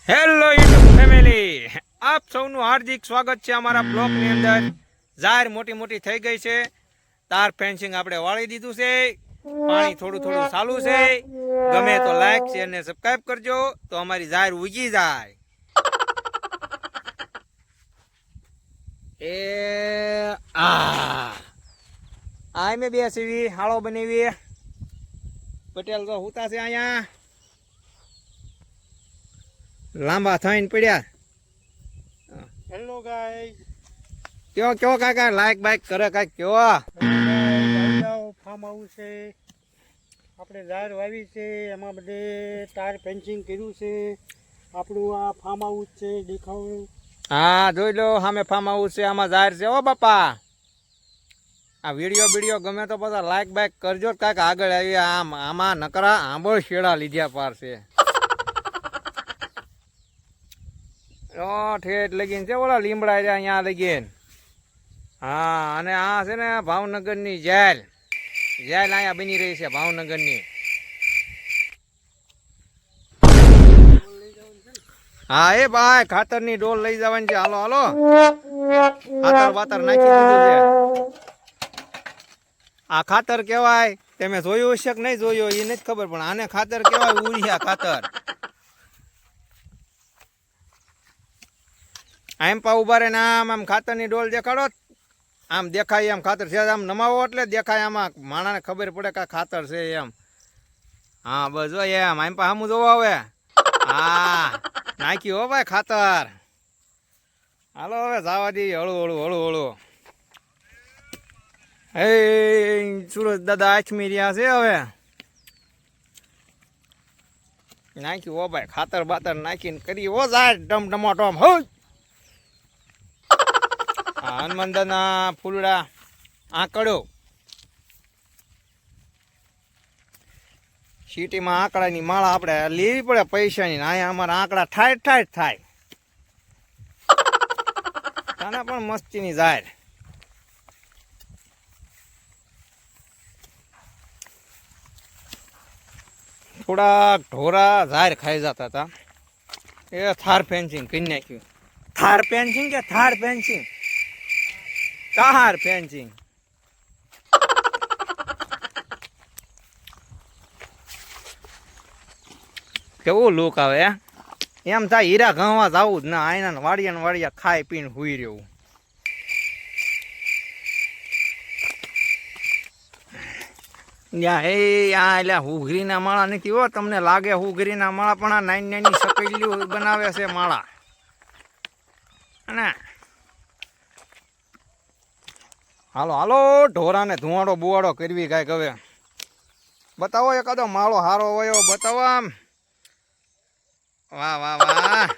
Hello YouTube family, આપ સૌનું હાર્દિક સ્વાગત છે અમારા બ્લોગની અંદર. જાહેર મોટી મોટી થઈ ગઈ છે, તાર ફેન્સિંગ આપણે વાળી દીધું છે, પાણી થોડું થોડું ચાલુ છે. ગમે તો લાઈક શેર ને સબસ્ક્રાઇબ કરજો તો અમારી જાહેર ઉગી જાય. એ આ મેં બે સીવી હાળો બનાવી. પટેલ તો હુતા છે અહીંયા, લાંબા થઈને પડ્યા. હેલો ગાઈસ, કયો કયો કાકા લાઈક બાઈક કરે કાંઈક કયો. ફાર્મ હાઉસ છે, આપણે ઝાડ વાવી છે, એમાં બધે ટાયર ફેન્સિંગ કર્યું છે. આપણું આ ફાર્મ હાઉસ છે, દેખાવું. હા જોઈ લો, સામે ફાર્મ હાઉસ છે, આમાં જાહેર છે. ઓ બાપા, આ વિડીયો ગમે તો બધા લાઈક બાઈક કરજો કાંઈક આગળ આવી. આમાં નકરા આંબળ શેડા લીધ્યા પાર છે. ઠેઠ લગીન છે ઓલા લીમડા રહ્યા અહીંયા લગીન. હા, અને આ છે ને ભાવનગરની જેલ અહીંયા બની રહી છે ભાવનગરની. હા એ ભાઈ, ખાતરની ડોલ લઈ જવાની છે. હાલો હાલો, ખાતર બાતર નાખી દીધું છે. આ ખાતર કેવાય, તમે જોયું હશે કે નહીં જોયું એ નથી ખબર, પણ આને ખાતર કેવાય, ઉરિયા ખાતર. આમ પા ઉભા રહીને આમ ખાતરની ડોલ દેખાડો, આમ દેખાય એમ ખાતર છે. આમ નમાવો એટલે દેખાય, આમાં માણાને ખબર પડે કે ખાતર છે એમ. હા બસ જો એમ, આમ પા સામું જોવો હવે. હા નાખ્યું હો ભાઈ ખાતર. હાલો હવે જવા દઈએ હળું. એ સુરજ દાદા આચમી રહ્યા છે હવે. નાખ્યું હો ભાઈ ખાતર બાતર નાખીને કરી હો જાય ટમટમાટમ. હો હનુમાનદાના ફૂલડા આંકડો, સિટીમાં આંકડાની માળા આપણે લેવી પડે પૈસાની. અહીંયા અમારા આંકડા ઠાઠ થાય. આના પણ મસ્તીની જાહેર. થોડાક ઢોરા જાહેર ખાઈ જતા હતા, એ થાર ફેન્સિંગ કરી નાખ્યું. થાર ફેન્સિંગ કે થાર ફેન્સિંગ, કાર ફેન્સિંગ. કેવું લુક આવે એમ થાય હીરા ઘઉંમાં જવું જ ના. આયના વાડિયા ખાઈ પીને હુઈ રહેવું. એટલે હુઘરીના માળા નથી હો, તમને લાગે હુઘરીના માળા, પણ આ નાની સકેલિયું બનાવે છે માળા. અને હાલો ઢોરાને ધુવાડો બુવાડો કરવી કાંઈક હવે. બતાવો એકાદો માળો હારો હોય બતાવો આમ. વાહ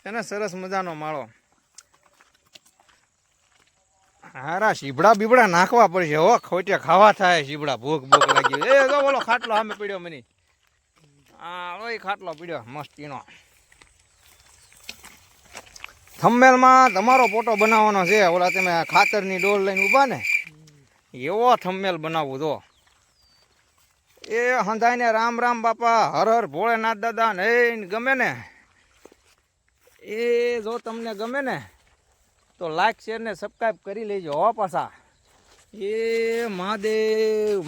એને સરસ મજાનો માળો. હારા શીબડા બીબડા નાખવા પડશે હો, ખોટે ખાવા થાય શીબડા. ભૂખ લાગી. એ તો બોલો ખાટલો સામે પડ્યો મને. હા ઓય ખાટલો પડ્યો મસ્તીનો. થંબમેલમાં તમારો ફોટો બનાવવાનો છે. ઓલા તમે ખાતરની ડોલ લઈને ઊભા ને, એવો થંબમેલ બનાવવું તો. એ હંધાઈને રામ રામ બાપા, હર હર ભોળેનાથ દાદા ને ગમે ને. એ જો તમને ગમે ને તો લાઈક શેર ને સબસ્ક્રાઈબ કરી લેજો હો પાછા. એ મહાદેવ.